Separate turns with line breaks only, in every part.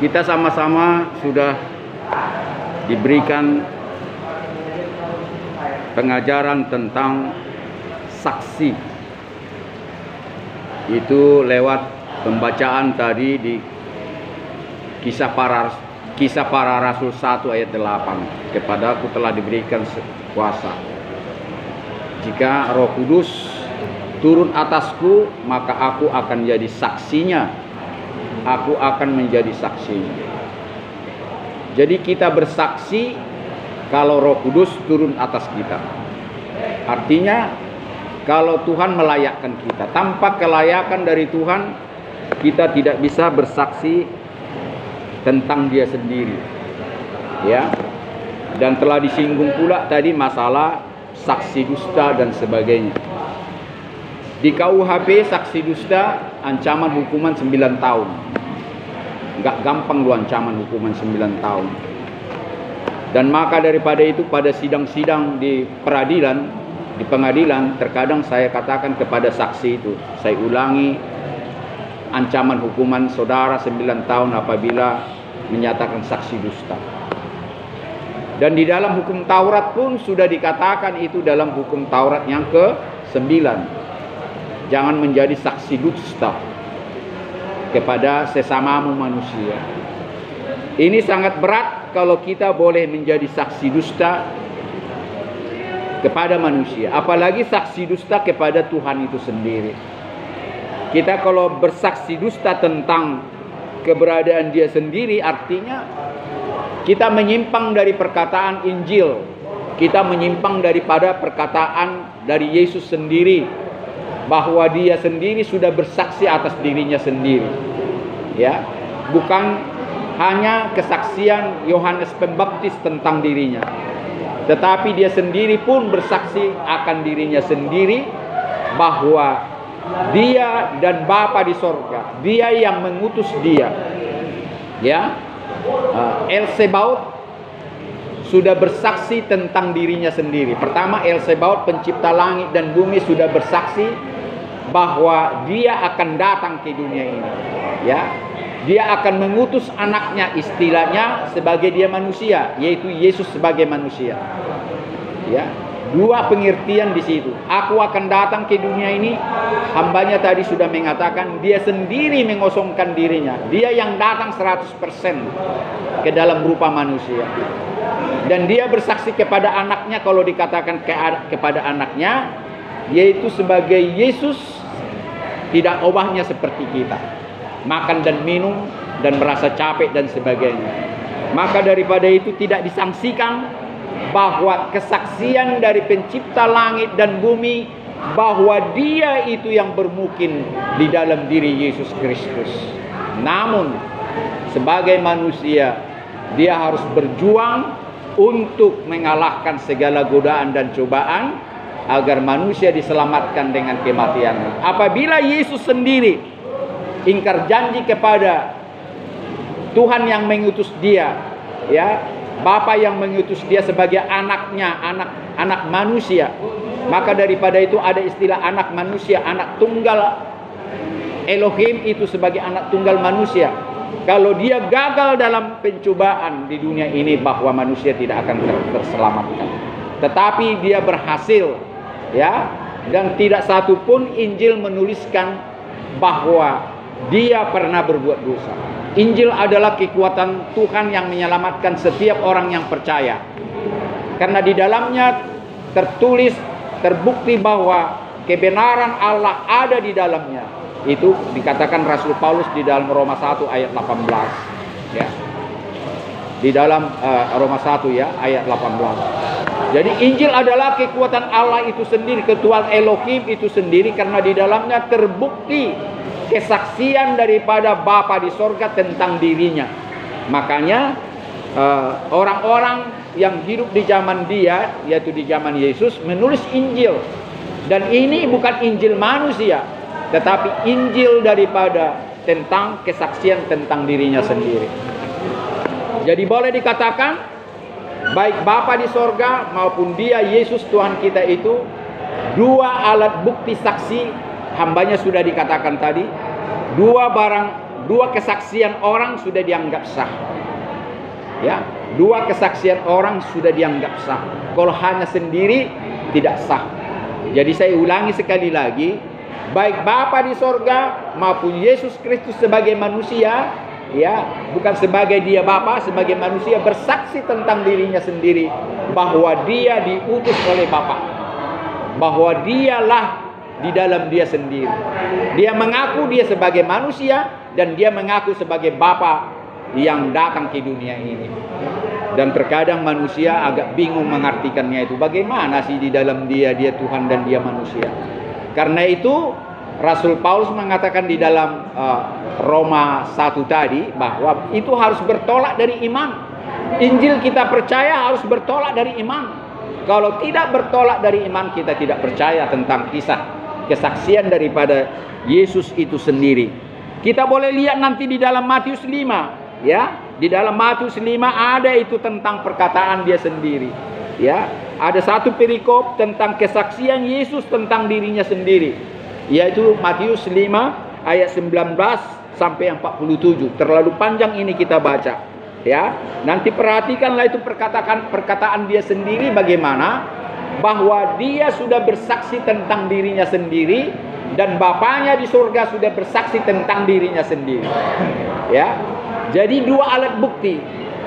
kita sama-sama sudah diberikan pengajaran tentang saksi. Itu lewat pembacaan tadi di Kisah Para Rasul 1 ayat 8. Kepadaku telah diberikan kuasa. Jika Roh Kudus turun atasku, maka aku akan jadi saksinya. Aku akan menjadi saksinya. Jadi kita bersaksi kalau Roh Kudus turun atas kita. Artinya kalau Tuhan melayakkan kita, tanpa kelayakan dari Tuhan, kita tidak bisa bersaksi tentang Dia sendiri. Ya. Dan telah disinggung pula tadi masalah saksi dusta dan sebagainya. Di KUHP saksi dusta ancaman hukuman 9 tahun. Enggak gampang lu ancaman hukuman 9 tahun. Dan maka daripada itu pada sidang-sidang di pengadilan terkadang saya katakan kepada saksi itu, saya ulangi ancaman hukuman saudara 9 tahun apabila menyatakan saksi dusta. Dan di dalam hukum Taurat pun sudah dikatakan itu dalam hukum Taurat yang ke-9. Jangan menjadi saksi dusta kepada sesamamu manusia. Ini sangat berat kalau kita boleh menjadi saksi dusta kepada manusia. Apalagi saksi dusta kepada Tuhan itu sendiri. Kita kalau bersaksi dusta tentang keberadaan Dia sendiri, artinya kita menyimpang dari perkataan Injil. Kita menyimpang daripada perkataan dari Yesus sendiri, bahwa Dia sendiri sudah bersaksi atas dirinya sendiri. Ya, bukan hanya kesaksian Yohanes Pembaptis tentang dirinya, tetapi Dia sendiri pun bersaksi akan dirinya sendiri bahwa Dia dan Bapa di sorga, Dia yang mengutus Dia. Ya, El Sebaot sudah bersaksi tentang dirinya sendiri. Pertama, El Sebaot pencipta langit dan bumi sudah bersaksi bahwa Dia akan datang ke dunia ini. Ya, Dia akan mengutus anaknya, istilahnya sebagai Dia manusia, yaitu Yesus sebagai manusia. Ya, dua pengertian di situ. Aku akan datang ke dunia ini. Hambanya tadi sudah mengatakan Dia sendiri mengosongkan dirinya. Dia yang datang 100% ke dalam rupa manusia. Dan Dia bersaksi kepada anaknya, kalau dikatakan kepada anaknya, yaitu sebagai Yesus tidak obahnya seperti kita, makan dan minum dan merasa capek dan sebagainya. Maka daripada itu tidak disangsikan bahwa kesaksian dari pencipta langit dan bumi bahwa Dia itu yang bermukim di dalam diri Yesus Kristus. Namun sebagai manusia Dia harus berjuang untuk mengalahkan segala godaan dan cobaan agar manusia diselamatkan dengan kematiannya. Apabila Yesus sendiri ingkar janji kepada Tuhan yang mengutus Dia, ya, Bapa yang mengutus Dia sebagai anaknya, anak manusia, maka daripada itu ada istilah anak manusia, anak tunggal Elohim itu sebagai anak tunggal manusia. Kalau Dia gagal dalam pencobaan di dunia ini, bahwa manusia tidak akan terselamatkan. Tetapi Dia berhasil, ya, dan tidak satu pun Injil menuliskan bahwa Dia pernah berbuat dosa. Injil adalah kekuatan Tuhan yang menyelamatkan setiap orang yang percaya. Karena di dalamnya tertulis, terbukti bahwa kebenaran Allah ada di dalamnya. Itu dikatakan Rasul Paulus di dalam Roma 1 ayat 18. Ya. Di dalam Roma 1 ya, ayat 18. Jadi Injil adalah kekuatan Allah itu sendiri, ketuaan Elohim itu sendiri, karena di dalamnya terbukti kesaksian daripada Bapa di sorga tentang dirinya. Makanya orang-orang yang hidup di zaman Dia, yaitu di zaman Yesus, menulis Injil. Dan ini bukan Injil manusia, tetapi Injil daripada tentang kesaksian tentang dirinya sendiri. Jadi boleh dikatakan baik Bapa di sorga maupun Dia, Yesus Tuhan kita itu, dua alat bukti saksi. Hambanya sudah dikatakan tadi, dua dua kesaksian orang sudah dianggap sah. Ya, dua kesaksian orang sudah dianggap sah. Kalau hanya sendiri tidak sah. Jadi saya ulangi sekali lagi, baik Bapa di sorga maupun Yesus Kristus sebagai manusia, ya, bukan sebagai dia Bapa, sebagai manusia bersaksi tentang dirinya sendiri bahwa dia diutus oleh Bapa, bahwa dialah di dalam dia sendiri. Dia mengaku dia sebagai manusia dan dia mengaku sebagai Bapa yang datang ke dunia ini. Dan terkadang manusia agak bingung mengartikannya itu. Bagaimana sih di dalam dia Tuhan dan dia manusia? Karena itu Rasul Paulus mengatakan di dalam Roma 1 tadi bahwa itu harus bertolak dari iman. Injil kita percaya harus bertolak dari iman. Kalau tidak bertolak dari iman, kita tidak percaya tentang kisah kesaksian daripada Yesus itu sendiri. Kita boleh lihat nanti di dalam Matius 5. Ya, di dalam Matius 5 ada itu tentang perkataan dia sendiri. Ya, ada satu perikop tentang kesaksian Yesus tentang dirinya sendiri, yaitu Matius 5 ayat 19 sampai 47. Terlalu panjang ini kita baca. Ya, nanti perhatikanlah itu perkataan dia sendiri bagaimana bahwa dia sudah bersaksi tentang dirinya sendiri dan Bapaknya di surga sudah bersaksi tentang dirinya sendiri. Ya. Jadi dua alat bukti,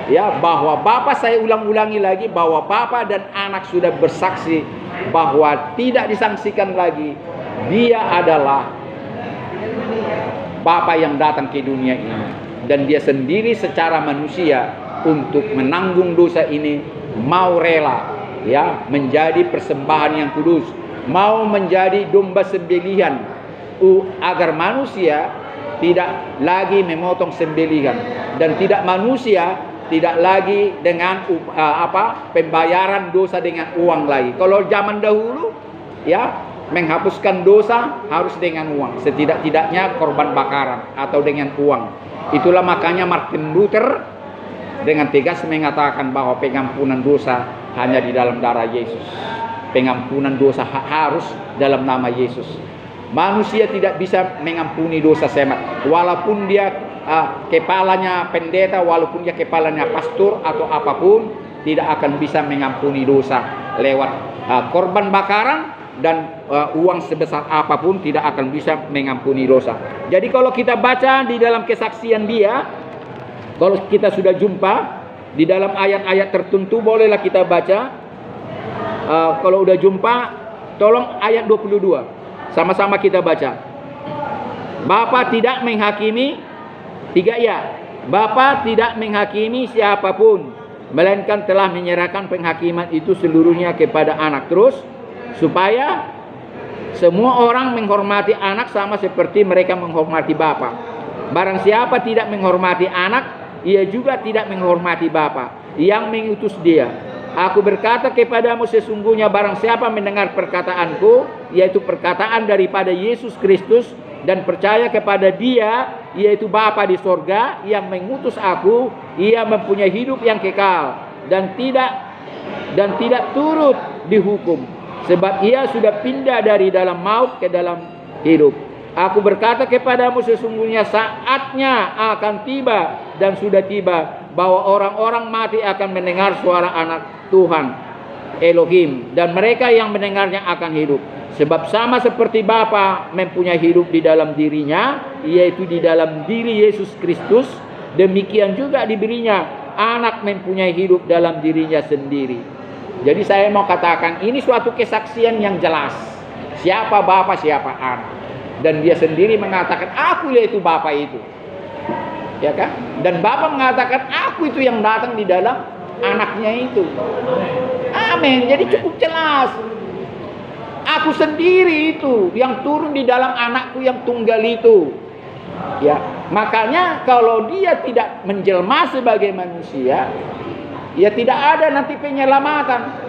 ya, bahwa Bapa, saya ulang-ulangi lagi, bahwa Bapa dan Anak sudah bersaksi bahwa tidak disangsikan lagi dia adalah Bapa yang datang ke dunia ini, dan dia sendiri secara manusia untuk menanggung dosa ini mau rela, ya, menjadi persembahan yang kudus, mau menjadi domba sembelihan agar manusia tidak lagi memotong sembelihan, dan tidak manusia tidak lagi dengan pembayaran dosa dengan uang lagi. Kalau zaman dahulu, ya, menghapuskan dosa harus dengan uang, setidak-tidaknya korban bakaran atau dengan uang. Itulah makanya Martin Luther dengan tegas mengatakan bahwa pengampunan dosa hanya di dalam darah Yesus. Pengampunan dosa harus dalam nama Yesus. Manusia tidak bisa mengampuni dosa semat, walaupun dia kepalanya pendeta, walaupun dia kepalanya pastor atau apapun, tidak akan bisa mengampuni dosa lewat korban bakaran dan uang sebesar apapun, tidak akan bisa mengampuni dosa. Jadi kalau kita baca di dalam kesaksian dia, kalau kita sudah jumpa di dalam ayat-ayat tertentu, bolehlah kita baca. Kalau udah jumpa, tolong ayat 22. Sama-sama kita baca. Bapa tidak menghakimi, 3 ya. Bapa tidak menghakimi siapapun, melainkan telah menyerahkan penghakiman itu seluruhnya kepada Anak. Terus, supaya semua orang menghormati Anak sama seperti mereka menghormati Bapa. Barang siapa tidak menghormati Anak, ia juga tidak menghormati Bapa yang mengutus dia. Aku berkata kepadamu, sesungguhnya barang siapa mendengar perkataanku, yaitu perkataan daripada Yesus Kristus, dan percaya kepada dia, yaitu Bapa di sorga yang mengutus aku, ia mempunyai hidup yang kekal dan tidak turut dihukum, sebab ia sudah pindah dari dalam maut ke dalam hidup. Aku berkata kepadamu, sesungguhnya saatnya akan tiba dan sudah tiba bahwa orang-orang mati akan mendengar suara Anak Tuhan Elohim, dan mereka yang mendengarnya akan hidup. Sebab sama seperti Bapa mempunyai hidup di dalam dirinya, yaitu di dalam diri Yesus Kristus, demikian juga diberinya Anak mempunyai hidup dalam dirinya sendiri. Jadi saya mau katakan ini suatu kesaksian yang jelas. Siapa Bapa, siapa Anak. Dan dia sendiri mengatakan, aku yaitu Bapa itu. Ya kan? Dan Bapa mengatakan, aku itu yang datang di dalam Anaknya itu. Amin. Jadi cukup jelas. Aku sendiri itu yang turun di dalam Anakku yang tunggal itu. Ya, makanya kalau dia tidak menjelma sebagai manusia, ya tidak ada nanti penyelamatan.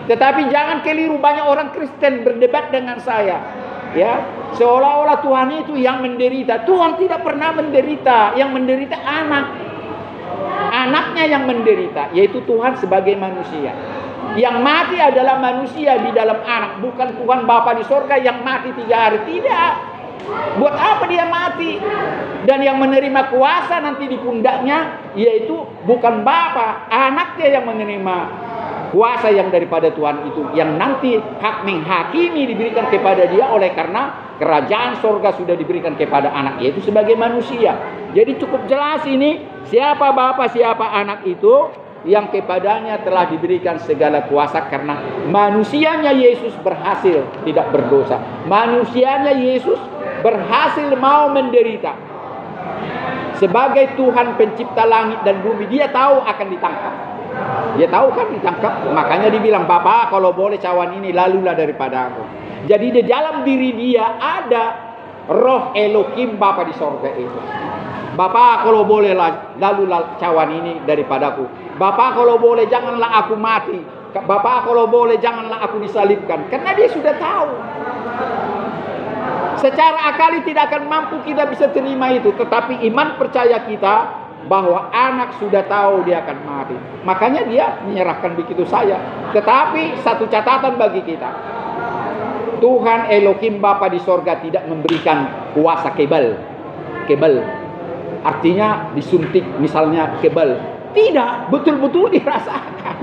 Tetapi jangan keliru, banyak orang Kristen berdebat dengan saya, ya, seolah-olah Tuhan itu yang menderita. Tuhan tidak pernah menderita, yang menderita Anaknya yang menderita, yaitu Tuhan sebagai manusia. Yang mati adalah manusia di dalam Anak, bukan Tuhan Bapa di sorga yang mati 3 hari. Tidak. Buat apa dia mati? Dan yang menerima kuasa nanti di pundaknya, yaitu bukan Bapa, anaknya yang menerima kuasa yang daripada Tuhan itu, yang nanti hak menghakimi diberikan kepada dia, oleh karena kerajaan sorga sudah diberikan kepada anak, yaitu sebagai manusia. Jadi cukup jelas ini, siapa Bapa, siapa anak itu, yang kepadanya telah diberikan segala kuasa, karena manusianya Yesus berhasil tidak berdosa. Manusianya Yesus berhasil mau menderita. Sebagai Tuhan pencipta langit dan bumi, dia tahu akan ditangkap. Dia tahu kan ditangkap, makanya dibilang, Bapa kalau boleh cawan ini lalulah daripada aku. Jadi di dalam diri dia ada roh Elohim Bapa di sorga itu. Bapa kalau boleh lalulah cawan ini daripadaku. Bapa kalau boleh janganlah aku mati. Bapa kalau boleh janganlah aku disalibkan. Karena dia sudah tahu. Secara akali tidak akan mampu kita bisa terima itu. Tetapi iman percaya kita bahwa anak sudah tahu dia akan mati. Makanya dia menyerahkan begitu saja. Tetapi satu catatan bagi kita. Tuhan Elohim Bapa di sorga tidak memberikan kuasa kebal. Artinya disuntik misalnya kebal. Tidak, betul-betul dirasakan.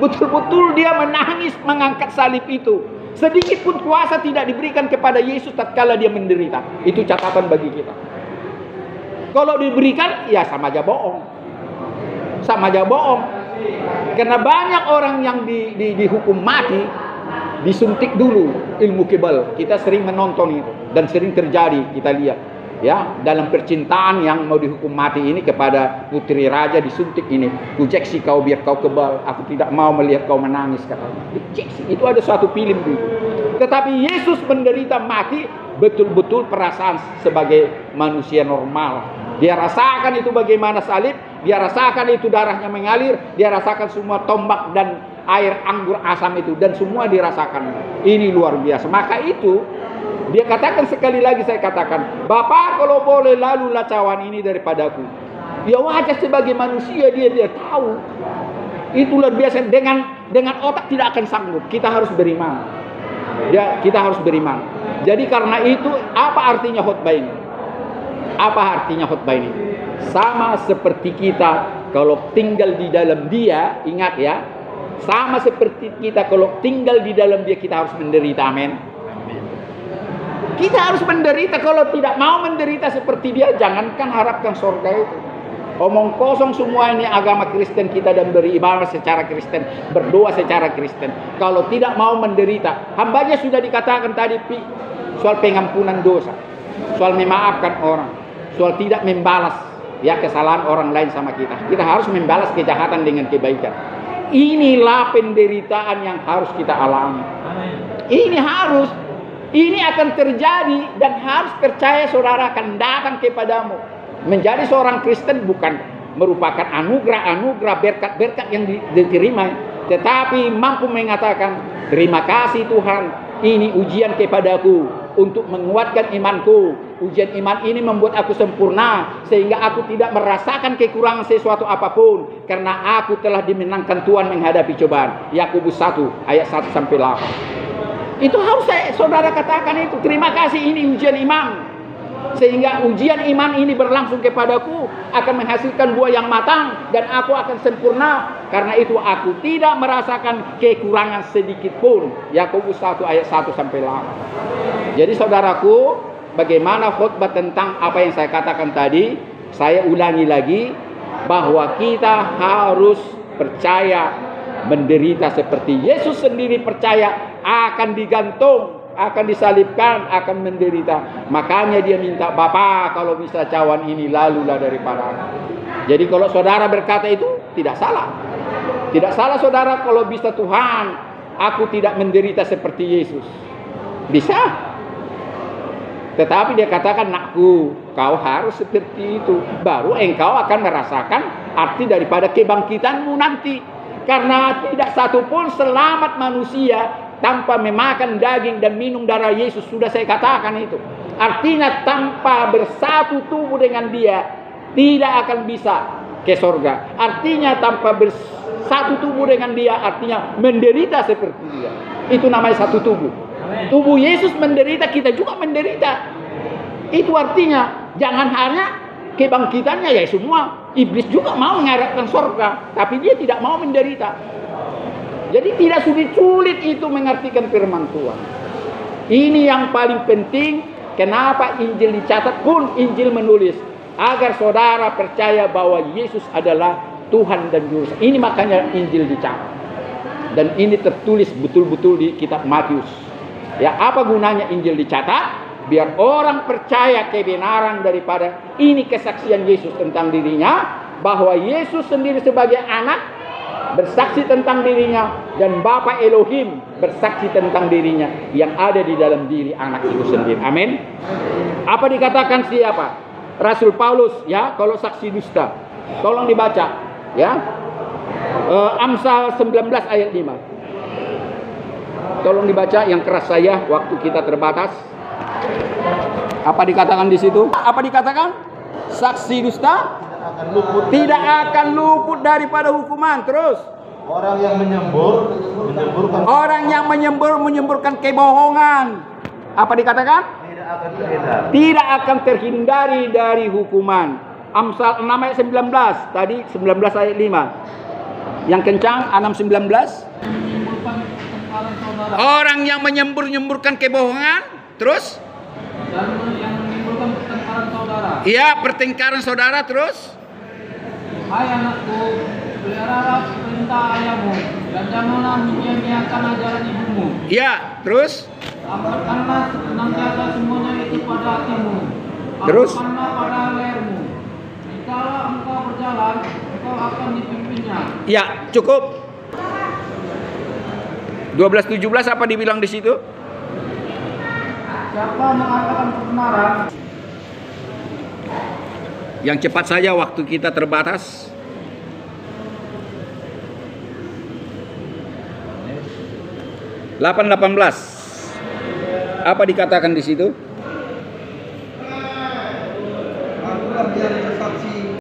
Betul-betul dia menangis mengangkat salib itu. Sedikit pun kuasa tidak diberikan kepada Yesus tatkala dia menderita. Itu catatan bagi kita. Kalau diberikan, ya sama aja bohong. Sama aja bohong. Karena banyak orang yang dihukum mati, disuntik dulu ilmu kebal. Kita sering menonton itu. Dan sering terjadi, kita lihat. Ya, dalam percintaan yang mau dihukum mati ini kepada putri raja disuntik ini. Kujeksi kau biar kau kebal. Aku tidak mau melihat kau menangis, katanya. Dijeksi. Itu ada suatu film dulu. Tetapi Yesus menderita mati betul-betul perasaan sebagai manusia normal. Dia rasakan itu bagaimana salib. Dia rasakan itu darahnya mengalir. Dia rasakan semua tombak dan air anggur asam itu. Dan semua dirasakan. Ini luar biasa. Maka itu dia katakan sekali lagi, saya katakan, Bapa kalau boleh lalulah cawan ini daripadaku. Ya wajar sebagai manusia dia tahu. Itu luar biasa. Dengan otak tidak akan sanggup. Kita harus beriman. Ya, kita harus beriman. Jadi karena itu, apa artinya khotbah ini? Apa artinya khotbah ini? Sama seperti kita kalau tinggal di dalam dia, ingat ya. Sama seperti kita kalau tinggal di dalam dia, kita harus menderita. Amin. Kita harus menderita. Kalau tidak mau menderita seperti dia, jangankan harapkan surga itu. Omong kosong semua ini agama Kristen kita, dan beribadah secara Kristen, berdoa secara Kristen. Kalau tidak mau menderita, hambanya sudah dikatakan tadi, soal pengampunan dosa, soal memaafkan orang, soal tidak membalas ya kesalahan orang lain sama kita. Kita harus membalas kejahatan dengan kebaikan. Inilah penderitaan yang harus kita alami. Ini harus. Ini akan terjadi, dan harus percaya saudara akan datang kepadamu. Menjadi seorang Kristen bukan merupakan anugerah, berkat-berkat yang diterima, tetapi mampu mengatakan, terima kasih Tuhan, ini ujian kepadaku untuk menguatkan imanku. Ujian iman ini membuat aku sempurna, sehingga aku tidak merasakan kekurangan sesuatu apapun, karena aku telah dimenangkan Tuhan menghadapi cobaan. Yakobus 1 ayat 1 sampai 8. Itu harus saudara katakan itu. Terima kasih, ini ujian iman. Sehingga ujian iman ini berlangsung kepadaku, akan menghasilkan buah yang matang, dan aku akan sempurna. Karena itu aku tidak merasakan kekurangan sedikit pun. Yakobus 1 ayat 1 sampai 8. Jadi saudaraku, bagaimana khotbah tentang apa yang saya katakan tadi? Saya ulangi lagi, bahwa kita harus percaya menderita seperti Yesus sendiri percaya akan digantung, akan disalibkan, akan menderita. Makanya dia minta, Bapa kalau bisa cawan ini lalulah daripada aku. Jadi kalau saudara berkata itu tidak salah. Tidak salah saudara kalau bisa, Tuhan aku tidak menderita seperti Yesus. Bisa. Tetapi dia katakan, nakku, kau harus seperti itu. Baru engkau akan merasakan arti daripada kebangkitanmu nanti. Karena tidak satu pun selamat manusia tanpa memakan daging dan minum darah Yesus. Sudah saya katakan itu. Artinya tanpa bersatu tubuh dengan dia, tidak akan bisa ke surga. Artinya tanpa bersatu tubuh dengan dia, artinya menderita seperti dia. Itu namanya satu tubuh. Tubuh Yesus menderita, kita juga menderita. Itu artinya jangan hanya kebangkitannya ya semua. Iblis juga mau mengharapkan surga, tapi dia tidak mau menderita. Jadi tidak sulit-sulit itu mengartikan firman Tuhan. Ini yang paling penting. Kenapa Injil dicatat pun Injil menulis agar saudara percaya bahwa Yesus adalah Tuhan dan Juru Selamat. Ini makanya Injil dicatat. Dan ini tertulis betul-betul di kitab Matius. Ya, apa gunanya Injil dicatat? Biar orang percaya kebenaran daripada ini kesaksian Yesus tentang dirinya, bahwa Yesus sendiri sebagai anak bersaksi tentang dirinya, dan Bapa Elohim bersaksi tentang dirinya yang ada di dalam diri anak itu sendiri. Amin. Apa dikatakan siapa? Rasul Paulus, ya, kalau saksi dusta. Tolong dibaca, ya. Amsal 19 ayat 5. Tolong dibaca yang keras saya, waktu kita terbatas. Apa dikatakan di situ? Apa dikatakan? Saksi dusta tidak akan luput daripada hukuman. Terus
orang yang menyemburkan
menyemburkan kebohongan. Apa dikatakan? Tidak akan terhindari dari hukuman. Amsal 6 ayat 19. Tadi 19 ayat 5. Yang kencang 6:19. Orang yang menyemburkan kebohongan. Terus?
Dan yang menimbulkan pertengkaran saudara.
Iya, pertengkaran saudara. Terus?
Hai anakku, peliharalah perintah ayahmu dan janganlah menyia-nyiakan ajaran ibumu.
Iya, terus?
Amalkanlah senantiasa semuanya itu pada hatimu.
Terus?
Amalkanlah pada lehermu. Jikalau engkau berjalan, engkau akan dipimpinnya.
Ya, cukup. 12:17 apa dibilang di situ?
Siapa mengatakan kebenaran?
Yang cepat saja, waktu kita terbatas. (8:18) Apa dikatakan di situ?
Akulah yang bersaksi